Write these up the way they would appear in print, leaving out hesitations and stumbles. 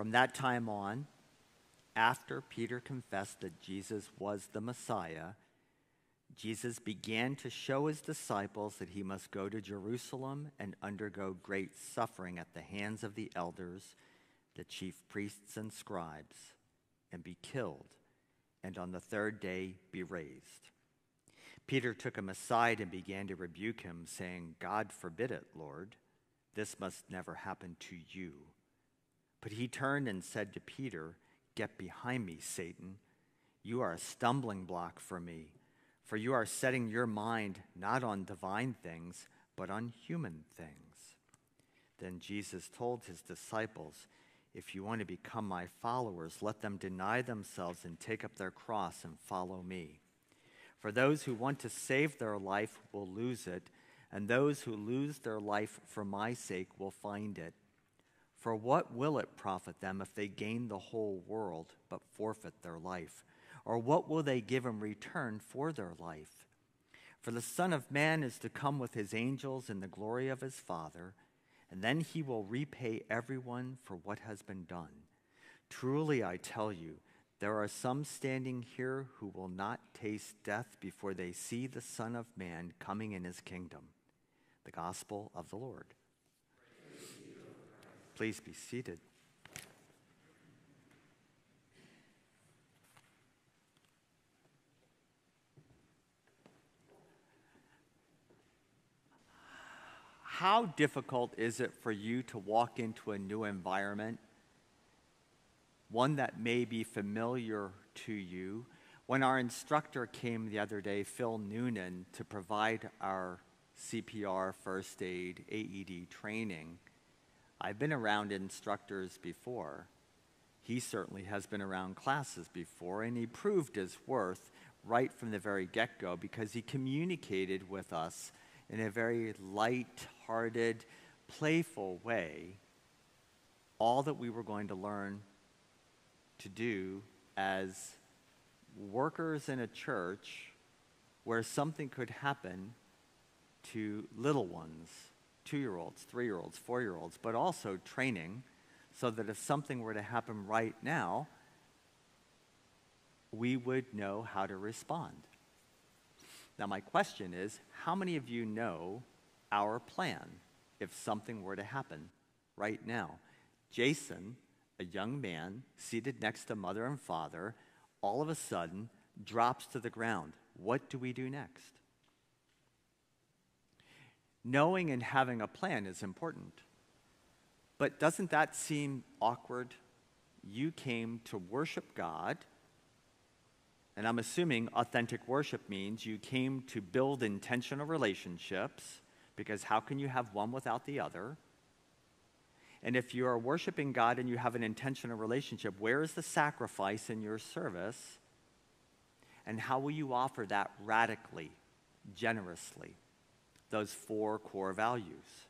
From that time on, after Peter confessed that Jesus was the Messiah, Jesus began to show his disciples that he must go to Jerusalem and undergo great suffering at the hands of the elders, the chief priests and scribes, and be killed, and on the third day be raised. Peter took him aside and began to rebuke him, saying, "God forbid it, Lord. This must never happen to you." But he turned and said to Peter, "Get behind me, Satan. You are a stumbling block for me, for you are setting your mind not on divine things, but on human things." Then Jesus told his disciples, "If you want to become my followers, let them deny themselves and take up their cross and follow me. For those who want to save their life will lose it, and those who lose their life for my sake will find it. For what will it profit them if they gain the whole world but forfeit their life? Or what will they give in return for their life? For the Son of Man is to come with his angels in the glory of his Father, and then he will repay everyone for what has been done. Truly I tell you, there are some standing here who will not taste death before they see the Son of Man coming in his kingdom." The Gospel of the Lord. Please be seated. How difficult is it for you to walk into a new environment, one that may be familiar to you? When our instructor came the other day, Phil Noonan, to provide our CPR, first aid, AED training, I've been around instructors before. He certainly has been around classes before, and he proved his worth right from the very get-go because he communicated with us in a very light-hearted, playful way all that we were going to learn to do as workers in a church where something could happen to little ones, 2-year-olds, 3-year-olds, 4-year-olds, but also training so that if something were to happen right now, we would know how to respond. Now, my question is, how many of you know our plan if something were to happen right now? Jason, a young man seated next to mother and father, all of a sudden drops to the ground. What do we do next? Knowing and having a plan is important. But doesn't that seem awkward? You came to worship God, and I'm assuming authentic worship means you came to build intentional relationships, because how can you have one without the other? And if you are worshiping God and you have an intentional relationship, where is the sacrifice in your service? And how will you offer that radically, generously? Those 4 core values.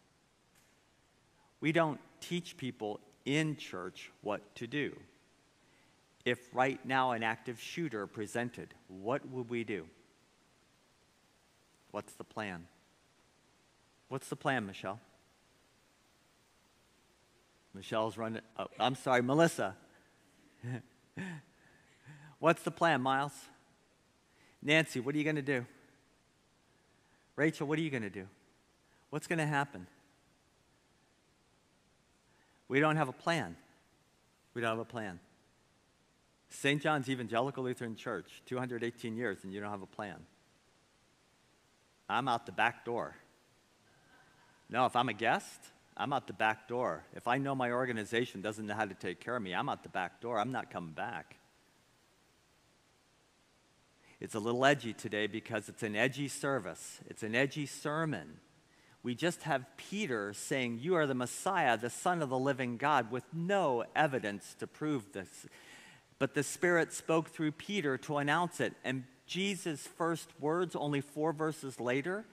We don't teach people in church what to do. If right now an active shooter presented, what would we do? What's the plan? What's the plan, Michelle? Michelle's running. Oh, I'm sorry, Melissa. What's the plan, Miles? Nancy, what are you going to do? Rachel, what are you going to do? What's going to happen? We don't have a plan. We don't have a plan. St. John's Evangelical Lutheran Church, 218 years, and you don't have a plan. I'm out the back door. No, if I'm a guest, I'm out the back door. If I know my organization doesn't know how to take care of me, I'm out the back door. I'm not coming back. It's a little edgy today because it's an edgy service. It's an edgy sermon. We just have Peter saying, "You are the Messiah, the Son of the living God," with no evidence to prove this. But the Spirit spoke through Peter to announce it. And Jesus' first words, only 4 verses later,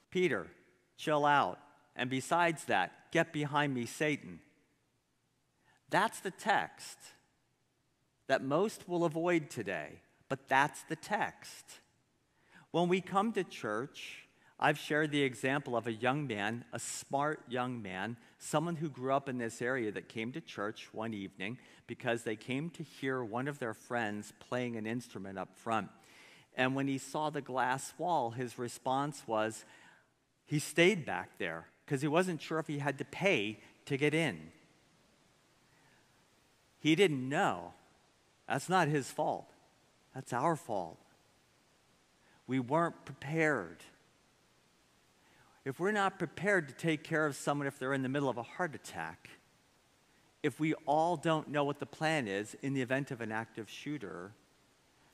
"Peter, chill out. And besides that, get behind me, Satan." That's the text that most will avoid today, but that's the text. When we come to church, I've shared the example of a young man, a smart young man, someone who grew up in this area that came to church one evening because they came to hear one of their friends playing an instrument up front. And when he saw the glass wall, his response was, he stayed back there because he wasn't sure if he had to pay to get in. He didn't know. That's not his fault. That's our fault. We weren't prepared. If we're not prepared to take care of someone if they're in the middle of a heart attack, if we all don't know what the plan is in the event of an active shooter,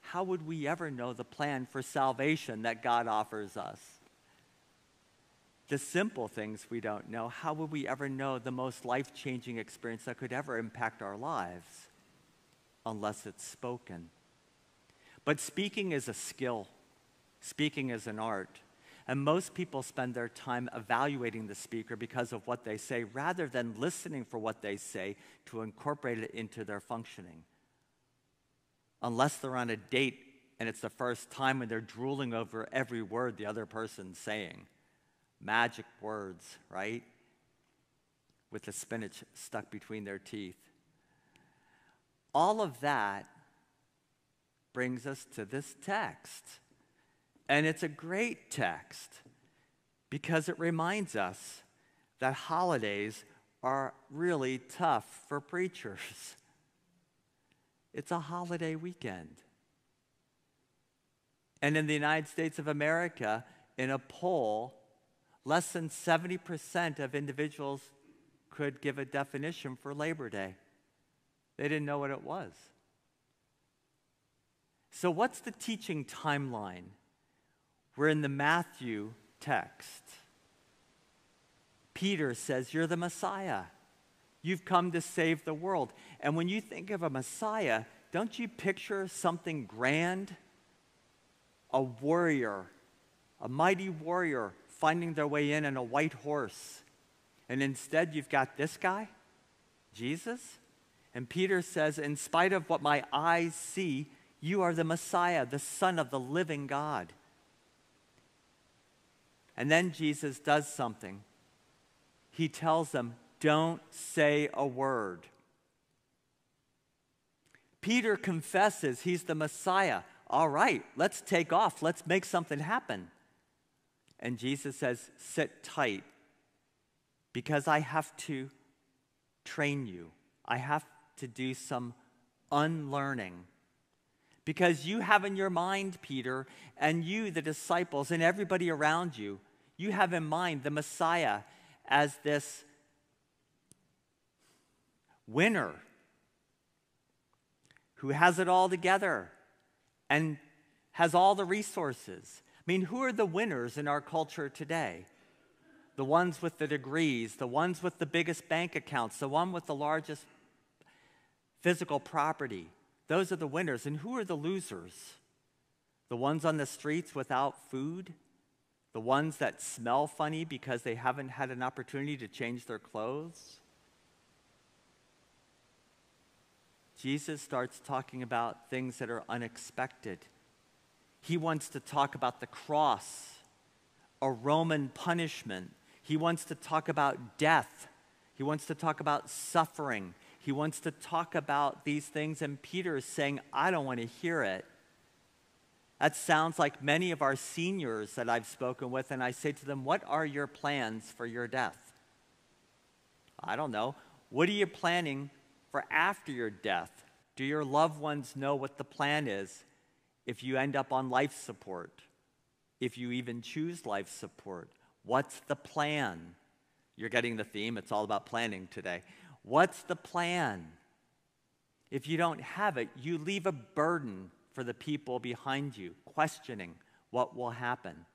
how would we ever know the plan for salvation that God offers us? The simple things we don't know, how would we ever know the most life-changing experience that could ever impact our lives unless it's spoken? But speaking is a skill. Speaking is an art. And most people spend their time evaluating the speaker because of what they say rather than listening for what they say to incorporate it into their functioning. Unless they're on a date and it's the first time when they're drooling over every word the other person's saying. Magic words, right? With the spinach stuck between their teeth. All of that brings us to this text. And it's a great text because it reminds us that holidays are really tough for preachers. It's a holiday weekend. And in the United States of America, in a poll, less than 70% of individuals could give a definition for Labor Day. They didn't know what it was. So what's the teaching timeline? We're in the Matthew text. Peter says, you're the Messiah. You've come to save the world. And when you think of a Messiah, don't you picture something grand? A warrior, a mighty warrior finding their way in on a white horse. And instead you've got this guy, Jesus. And Peter says, in spite of what my eyes see, you are the Messiah, the Son of the living God. And then Jesus does something. He tells them, don't say a word. Peter confesses he's the Messiah. All right, let's take off. Let's make something happen. And Jesus says, sit tight, because I have to train you. I have to do some unlearning. Because you have in your mind, Peter, and you, the disciples, and everybody around you, you have in mind the Messiah as this winner who has it all together and has all the resources. I mean, who are the winners in our culture today? The ones with the degrees, the ones with the biggest bank accounts, the one with the largest physical property. Those are the winners. And who are the losers? The ones on the streets without food? The ones that smell funny because they haven't had an opportunity to change their clothes? Jesus starts talking about things that are unexpected. He wants to talk about the cross, a Roman punishment. He wants to talk about death. He wants to talk about suffering. He wants to talk about these things, and Peter is saying, I don't want to hear it. That sounds like many of our seniors that I've spoken with, and I say to them, what are your plans for your death? I don't know. What are you planning for after your death? Do your loved ones know what the plan is if you end up on life support? If you even choose life support? What's the plan? You're getting the theme. It's all about planning today. What's the plan? If you don't have it, you leave a burden for the people behind you, questioning what will happen.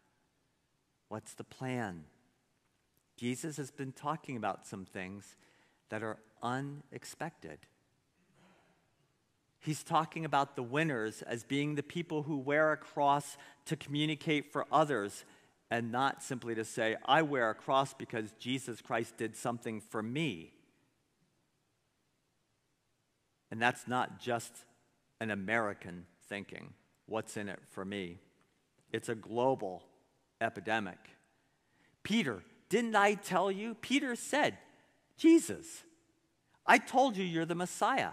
What's the plan? Jesus has been talking about some things that are unexpected. He's talking about the winners as being the people who wear a cross to communicate for others and not simply to say, I wear a cross because Jesus Christ did something for me. And that's not just an American thinking, what's in it for me? It's a global epidemic. Peter, didn't I tell you? Peter said, Jesus, I told you you're the Messiah.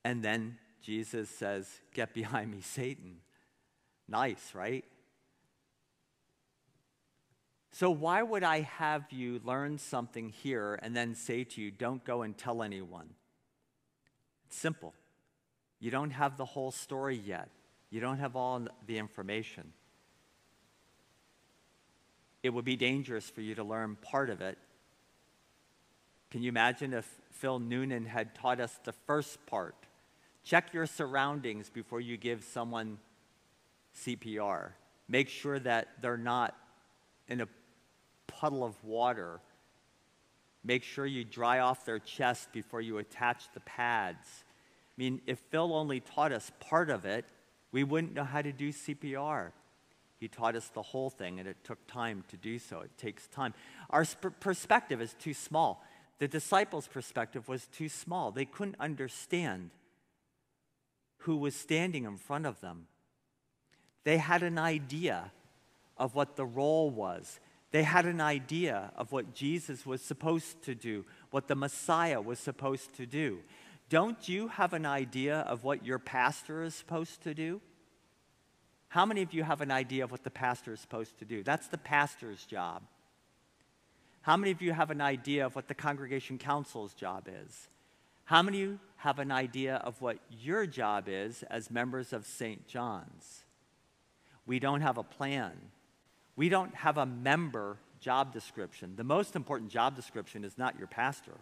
And then Jesus says, get behind me, Satan. Nice, right? So why would I have you learn something here and then say to you, don't go and tell anyone? It's simple. You don't have the whole story yet. You don't have all the information. It would be dangerous for you to learn part of it. Can you imagine if Phil Noonan had taught us the first part? Check your surroundings before you give someone CPR. Make sure that they're not in a puddle of water. Make sure you dry off their chest before you attach the pads. I mean, if Phil only taught us part of it, we wouldn't know how to do CPR. He taught us the whole thing, and it took time to do so. It takes time. Our perspective is too small. The disciples' perspective was too small. They couldn't understand who was standing in front of them. They had an idea of what the role was. They had an idea of what Jesus was supposed to do, what the Messiah was supposed to do. Don't you have an idea of what your pastor is supposed to do? How many of you have an idea of what the pastor is supposed to do? That's the pastor's job. How many of you have an idea of what the congregation counsel's job is? How many of you have an idea of what your job is as members of St. John's? We don't have a plan. We don't have a member job description. The most important job description is not your pastor.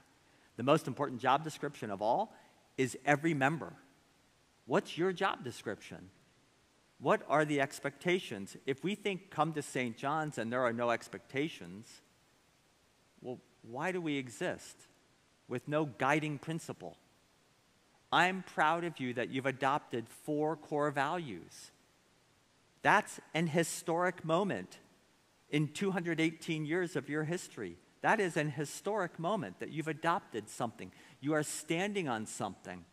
The most important job description of all is every member. What's your job description? What are the expectations? If we think come to St. John's and there are no expectations, well, why do we exist with no guiding principle? I'm proud of you that you've adopted 4 core values. That's an historic moment in 218 years of your history. That is an historic moment that you've adopted something. You are standing on something.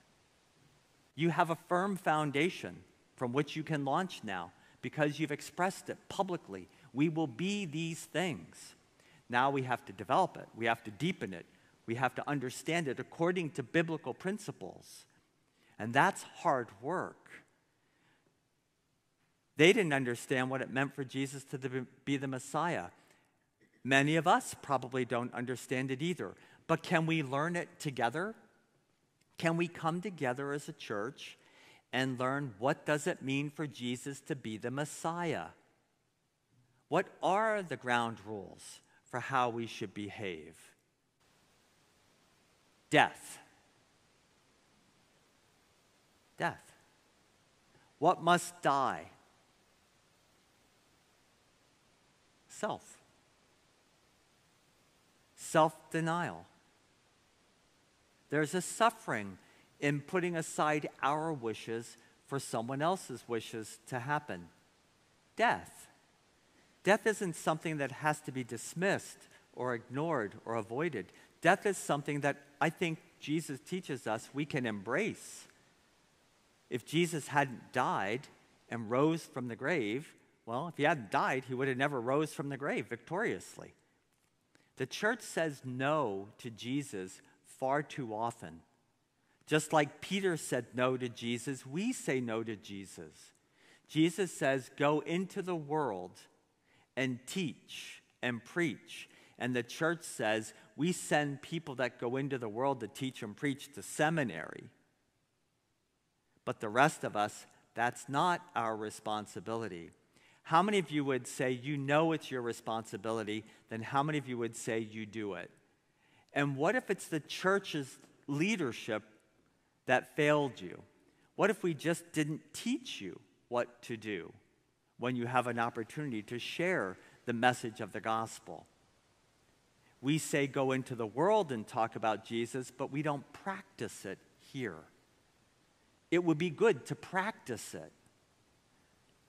You have a firm foundation from which you can launch now because you've expressed it publicly. We will be these things. Now we have to develop it. We have to deepen it. We have to understand it according to biblical principles. And that's hard work. They didn't understand what it meant for Jesus to be the Messiah. Many of us probably don't understand it either. But can we learn it together? Can we come together as a church and learn what does it mean for Jesus to be the Messiah? What are the ground rules for how we should behave? Death. Death. What must die? Self. Self-denial. There's a suffering in putting aside our wishes for someone else's wishes to happen. Death. Death isn't something that has to be dismissed or ignored or avoided. Death is something that I think Jesus teaches us we can embrace. If Jesus hadn't died and rose from the grave, well, if he hadn't died, he would have never rose from the grave victoriously. The church says no to Jesus far too often. Just like Peter said no to Jesus, we say no to Jesus. Jesus says, go into the world and teach and preach. And the church says, we send people that go into the world to teach and preach to seminary. But the rest of us, that's not our responsibility. How many of you would say you know it's your responsibility? Then how many of you would say you do it? And what if it's the church's leadership that failed you? What if we just didn't teach you what to do when you have an opportunity to share the message of the gospel? We say go into the world and talk about Jesus, but we don't practice it here. It would be good to practice it.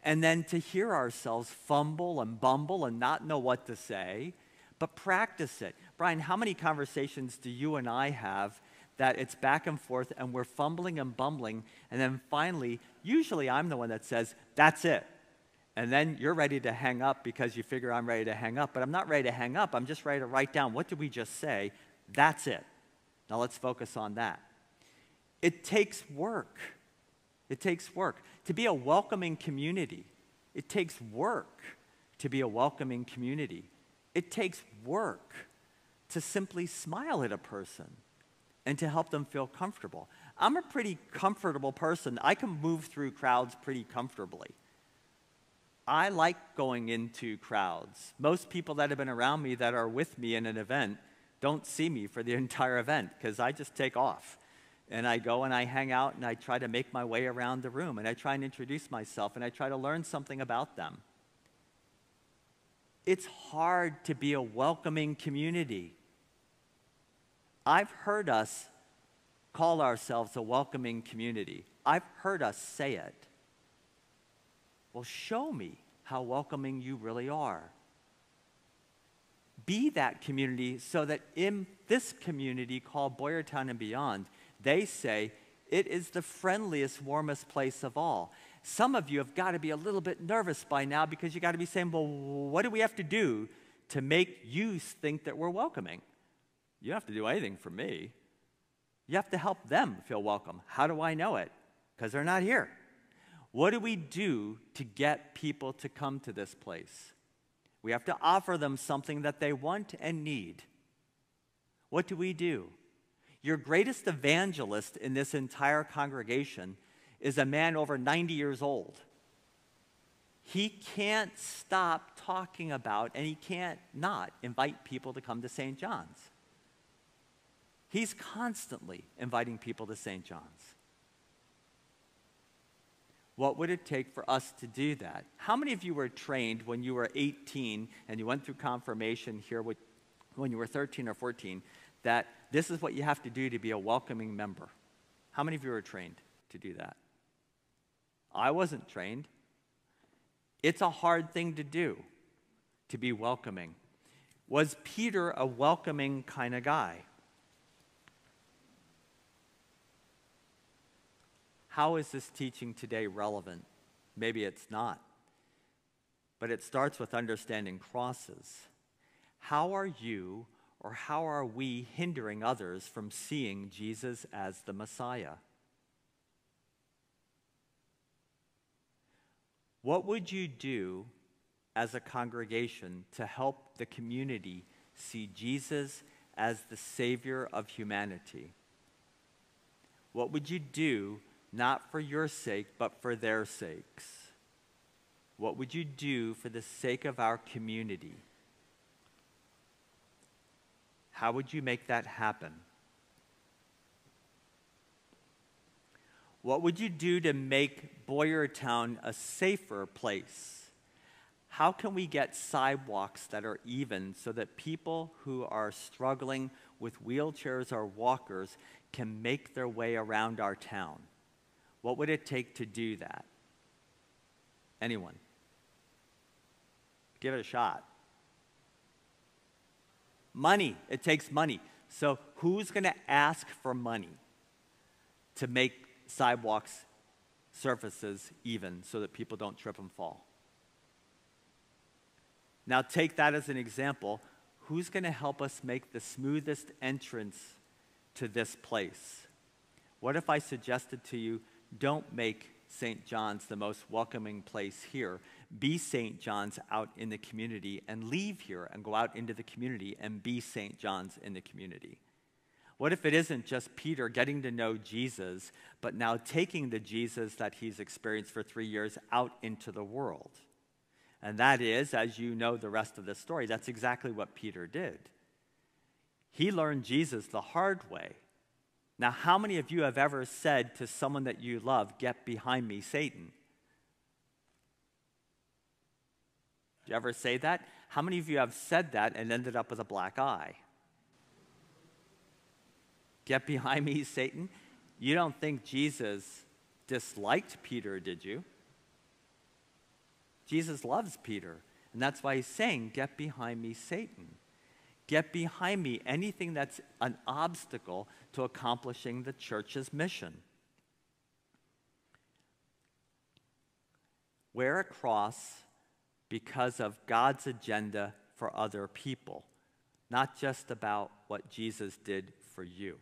And then to hear ourselves fumble and bumble and not know what to say, but practice it. Brian, how many conversations do you and I have that it's back and forth and we're fumbling and bumbling, and then finally, usually I'm the one that says, that's it. And then you're ready to hang up because you figure I'm ready to hang up. But I'm not ready to hang up. I'm just ready to write down, what did we just say? That's it. Now let's focus on that. It takes work. It takes work. To be a welcoming community, it takes work to be a welcoming community. It takes work to simply smile at a person and to help them feel comfortable. I'm a pretty comfortable person. I can move through crowds pretty comfortably. I like going into crowds. Most people that have been around me that are with me in an event don't see me for the entire event because I just take off. And I go and I hang out and I try to make my way around the room and I try and introduce myself and I try to learn something about them. It's hard to be a welcoming community. I've heard us call ourselves a welcoming community. I've heard us say it. Well, show me how welcoming you really are. Be that community so that in this community called Boyertown and beyond, they say it is the friendliest, warmest place of all. Some of you have got to be a little bit nervous by now because you got to be saying, well, what do we have to do to make you think that we're welcoming? You don't have to do anything for me. You have to help them feel welcome. How do I know it? Because they're not here. What do we do to get people to come to this place? We have to offer them something that they want and need. What do we do? Your greatest evangelist in this entire congregation is a man over 90 years old. He can't stop talking about, and he can't not invite people to come to St. John's. He's constantly inviting people to St. John's. What would it take for us to do that? How many of you were trained when you were 18 and you went through confirmation here when you were 13 or 14 that this is what you have to do to be a welcoming member? How many of you were trained to do that? I wasn't trained. It's a hard thing to do, to be welcoming. Was Peter a welcoming kind of guy? How is this teaching today relevant? Maybe it's not. But it starts with understanding crosses. How are you or how are we hindering others from seeing Jesus as the Messiah? What would you do as a congregation to help the community see Jesus as the Savior of humanity? What would you do, not for your sake, but for their sakes? What would you do for the sake of our community? How would you make that happen? What would you do to make Boyertown a safer place? How can we get sidewalks that are even so that people who are struggling with wheelchairs or walkers can make their way around our town? What would it take to do that? Anyone? Give it a shot. Money. It takes money. So who's going to ask for money to make sidewalks, surfaces even so that people don't trip and fall? Now take that as an example. Who's going to help us make the smoothest entrance to this place? What if I suggested to you, don't make St. John's the most welcoming place here. Be St. John's out in the community and leave here and go out into the community and be St. John's in the community. What if it isn't just Peter getting to know Jesus, but now taking the Jesus that he's experienced for 3 years out into the world? And that is, as you know the rest of the story, that's exactly what Peter did. He learned Jesus the hard way. Now, how many of you have ever said to someone that you love, "Get behind me, Satan"? Did you ever say that? How many of you have said that and ended up with a black eye? Get behind me, Satan. You don't think Jesus disliked Peter, did you? Jesus loves Peter, and that's why he's saying, "Get behind me, Satan." Get behind me, anything that's an obstacle to accomplishing the church's mission. Wear a cross because of God's agenda for other people, not just about what Jesus did for you.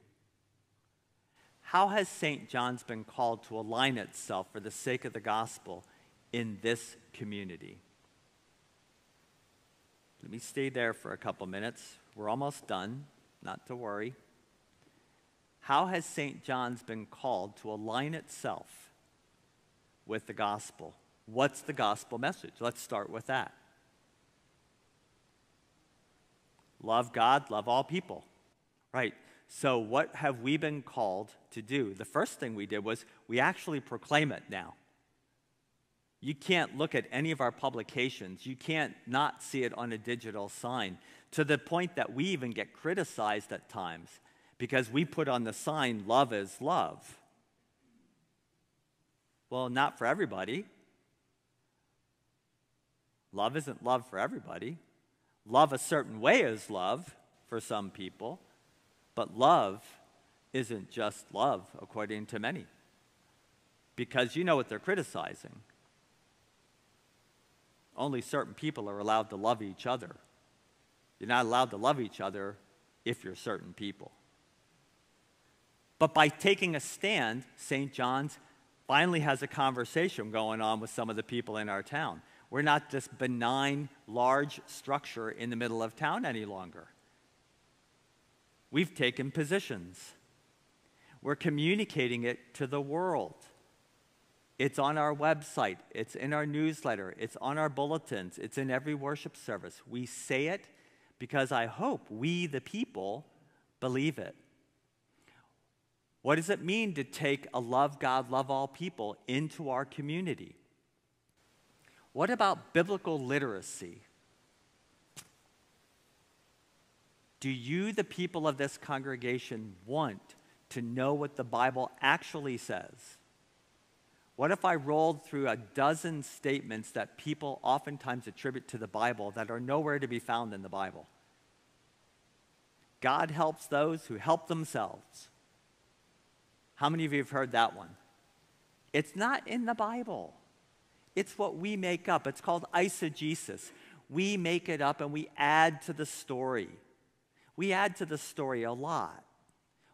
How has St. John's been called to align itself for the sake of the gospel in this community? Let me stay there for a couple minutes. We're almost done, not to worry. How has St. John's been called to align itself with the gospel? What's the gospel message? Let's start with that. Love God, love all people. Right. So what have we been called to do? The first thing we did was we actually proclaim it now. You can't look at any of our publications. You can't not see it on a digital sign, to the point that we even get criticized at times because we put on the sign, love is love. Well, not for everybody. Love isn't love for everybody. Love a certain way is love for some people, but love isn't just love according to many. Because you know what they're criticizing. Only certain people are allowed to love each other. You're not allowed to love each other if you're certain people. But by taking a stand, St. John's finally has a conversation going on with some of the people in our town. We're not this benign, large structure in the middle of town any longer. We've taken positions. We're communicating it to the world. It's on our website. It's in our newsletter. It's on our bulletins. It's in every worship service. We say it because I hope we, the people, believe it. What does it mean to take a love God, love all people into our community? What about biblical literacy? Do you, the people of this congregation, want to know what the Bible actually says? What if I rolled through a dozen statements that people oftentimes attribute to the Bible that are nowhere to be found in the Bible? God helps those who help themselves. How many of you have heard that one? It's not in the Bible. It's what we make up. It's called eisegesis. We make it up and we add to the story. We add to the story a lot.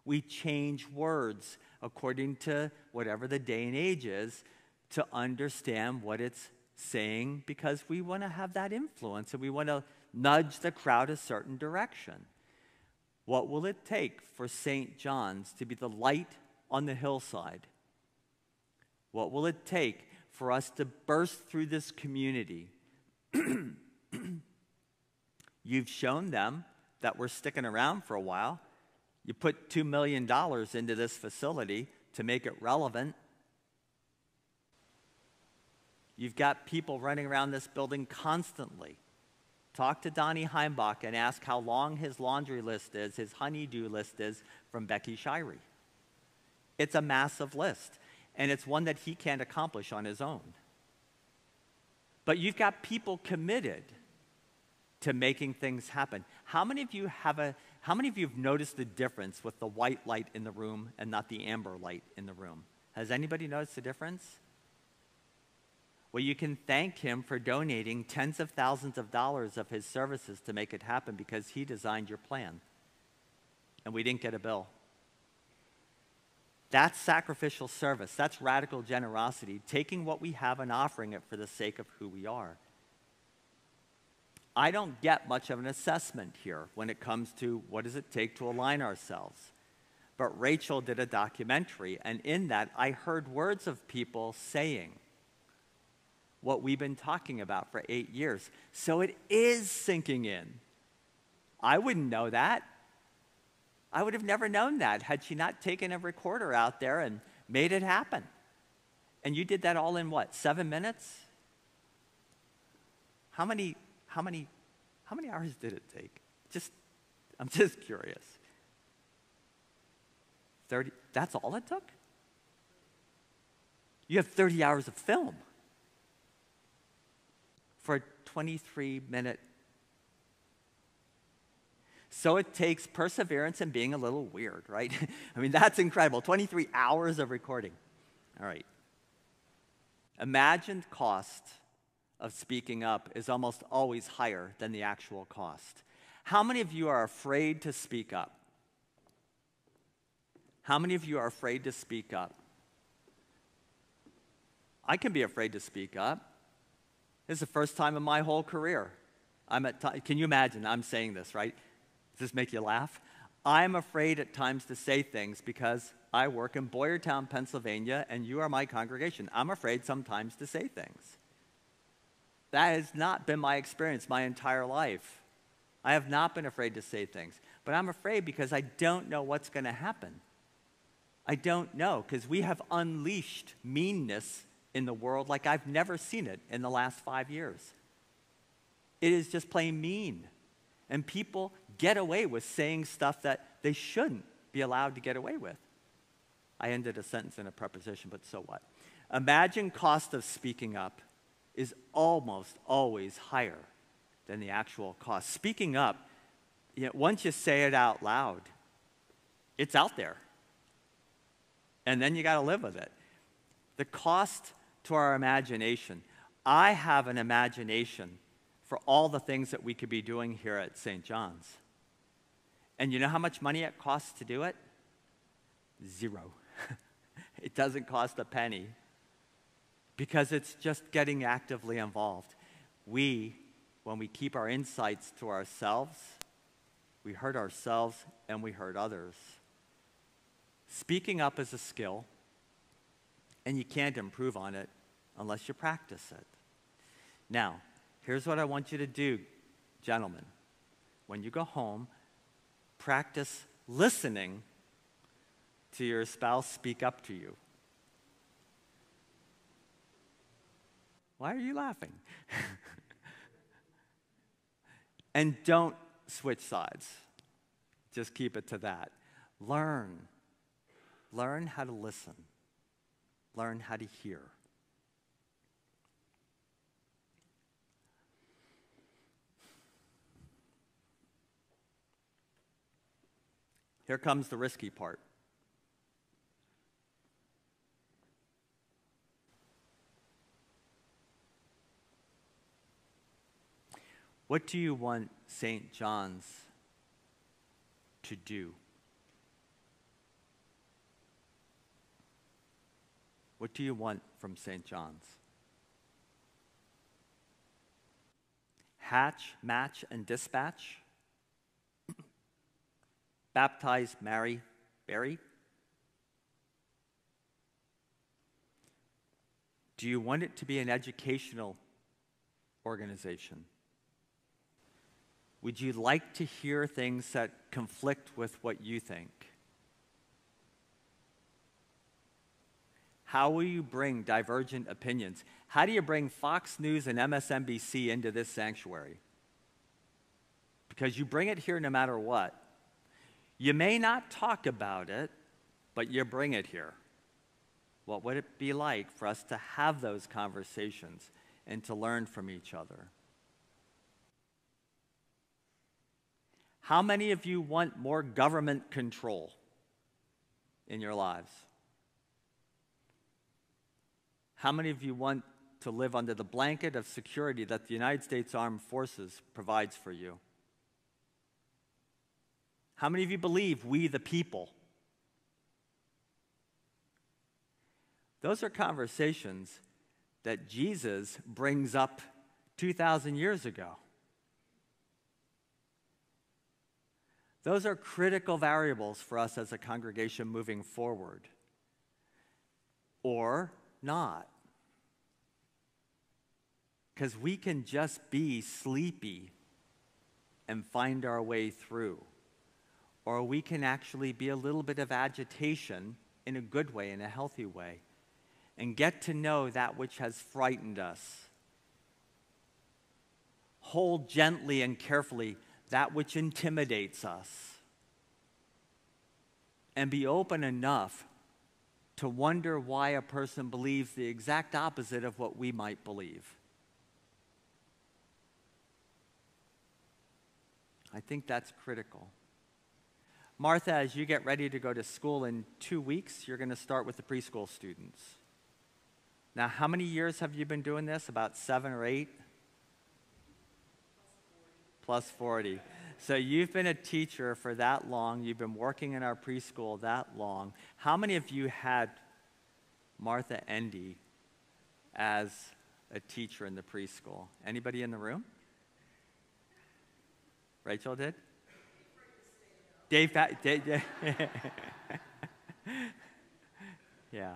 We change words according to whatever the day and age is to understand what it's saying, because we want to have that influence and we want to nudge the crowd a certain direction. What will it take for St. John's to be the light on the hillside? What will it take for us to burst through this community? You've shown them that we're sticking around for a while. You put $2 million into this facility to make it relevant. You've got people running around this building constantly. Talk to Donnie Heimbach and ask how long his laundry list is, his honeydew list is from Becky Shirey. It's a massive list, and it's one that he can't accomplish on his own. But you've got people committed to making things happen. How many of you have noticed the difference with the white light in the room and not the amber light in the room? Has anybody noticed the difference? Well, you can thank him for donating tens of thousands of dollars of his services to make it happen, because he designed your plan. And we didn't get a bill. That's sacrificial service. That's radical generosity, taking what we have and offering it for the sake of who we are. I don't get much of an assessment here when it comes to what does it take to align ourselves. But Rachel did a documentary, and in that I heard words of people saying what we've been talking about for 8 years. So it is sinking in. I wouldn't know that. I would have never known that had she not taken a recorder out there and made it happen. And you did that all in what, 7 minutes? How many hours did it take? I'm just curious. 30, that's all it took? You have 30 hours of film for a 23-minute. So it takes perseverance and being a little weird, right? I mean, that's incredible. 23 hours of recording. All right. Imagine the cost of speaking up is almost always higher than the actual cost. How many of you are afraid to speak up? How many of you are afraid to speak up? I can be afraid to speak up. This is the first time in my whole career. Can you imagine I'm saying this, right? Does this make you laugh? I'm afraid at times to say things because I work in Boyertown, Pennsylvania, and you are my congregation. I'm afraid sometimes to say things. That has not been my experience my entire life. I have not been afraid to say things. But I'm afraid because I don't know what's going to happen. I don't know, because we have unleashed meanness in the world like I've never seen it in the last 5 years. It is just plain mean. And people get away with saying stuff that they shouldn't be allowed to get away with. I ended a sentence in a preposition, but so what? Imagine cost of speaking up is almost always higher than the actual cost. Speaking up, once you say it out loud, it's out there. And then you got to live with it. The cost to our imagination. I have an imagination for all the things that we could be doing here at St. John's. And you know how much money it costs to do it? 0. It doesn't cost a penny because it's just getting actively involved. When we keep our insights to ourselves, we hurt ourselves and we hurt others. Speaking up is a skill, and you can't improve on it unless you practice it. Now, here's what I want you to do, gentlemen. When you go home, practice listening to your spouse speak up to you. Why are you laughing? And don't switch sides. Just keep it to that. Learn how to listen. Learn how to hear. Here comes the risky part. What do you want St. John's to do? What do you want from St. John's? Hatch, match, and dispatch? Baptize, marry, bury? Do you want it to be an educational organization? Would you like to hear things that conflict with what you think? How will you bring divergent opinions? How do you bring Fox News and MSNBC into this sanctuary? Because you bring it here no matter what. You may not talk about it, but you bring it here. What would it be like for us to have those conversations and to learn from each other? How many of you want more government control in your lives? How many of you want to live under the blanket of security that the United States Armed Forces provides for you? How many of you believe we the people? Those are conversations that Jesus brings up 2,000 years ago. Those are critical variables for us as a congregation moving forward. Or not. Because we can just be sleepy and find our way through. Or we can actually be a little bit of agitation in a good way, in a healthy way, and get to know that which has frightened us. Hold gently and carefully that which intimidates us. And be open enough to wonder why a person believes the exact opposite of what we might believe. I think that's critical. Martha, as you get ready to go to school in 2 weeks, you're going to start with the preschool students. Now, how many years have you been doing this? About 7 or 8? Plus 40. So you've been a teacher for that long. You've been working in our preschool that long. How many of you had Martha Endy as a teacher in the preschool? Anybody in the room? Rachel did? Dave. Yeah.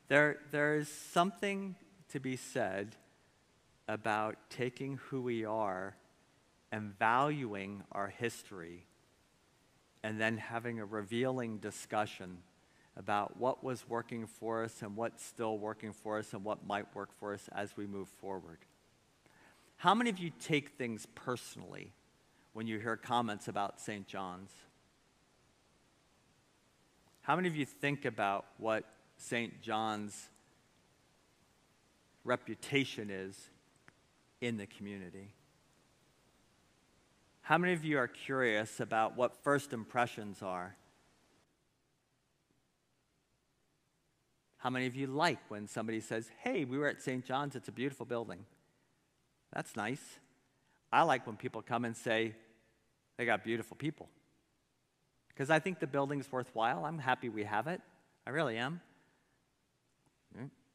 There's something to be said about taking who we are and valuing our history and then having a revealing discussion about what was working for us and what's still working for us and what might work for us as we move forward. How many of you take things personally when you hear comments about St. John's? How many of you think about what St. John's reputation is in the community? How many of you are curious about what first impressions are? How many of you like when somebody says, hey, we were at St. John's, it's a beautiful building? That's nice. I like when people come and say, they got beautiful people. Because I think the building's worthwhile. I'm happy we have it. I really am.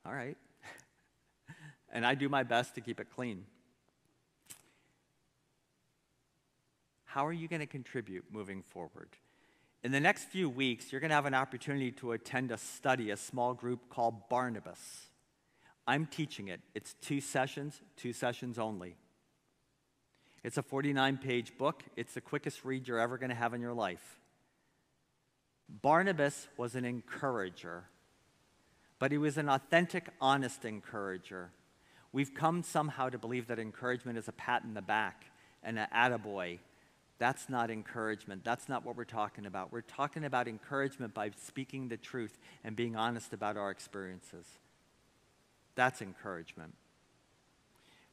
All right. And I do my best to keep it clean. How are you going to contribute moving forward? In the next few weeks, you're going to have an opportunity to attend a study, a small group called Barnabas. I'm teaching it. It's 2 sessions only. It's a 49-page book. It's the quickest read you're ever going to have in your life. Barnabas was an encourager, but he was an authentic, honest encourager. We've come somehow to believe that encouragement is a pat in the back and an attaboy. That's not encouragement. That's not what we're talking about. We're talking about encouragement by speaking the truth and being honest about our experiences. That's encouragement.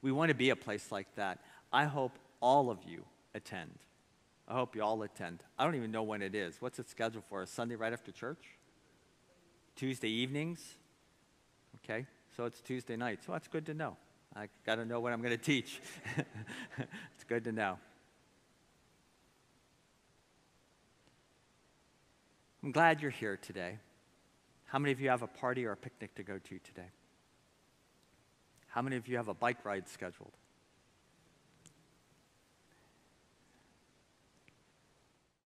We want to be a place like that. I hope all of you attend. I hope you all attend. I don't even know when it is. What's it scheduled for? A Sunday right after church? Tuesday evenings? Okay, so it's Tuesday night. So that's good to know. I got to know what I'm going to teach. It's good to know. I'm glad you're here today. How many of you have a party or a picnic to go to today? How many of you have a bike ride scheduled?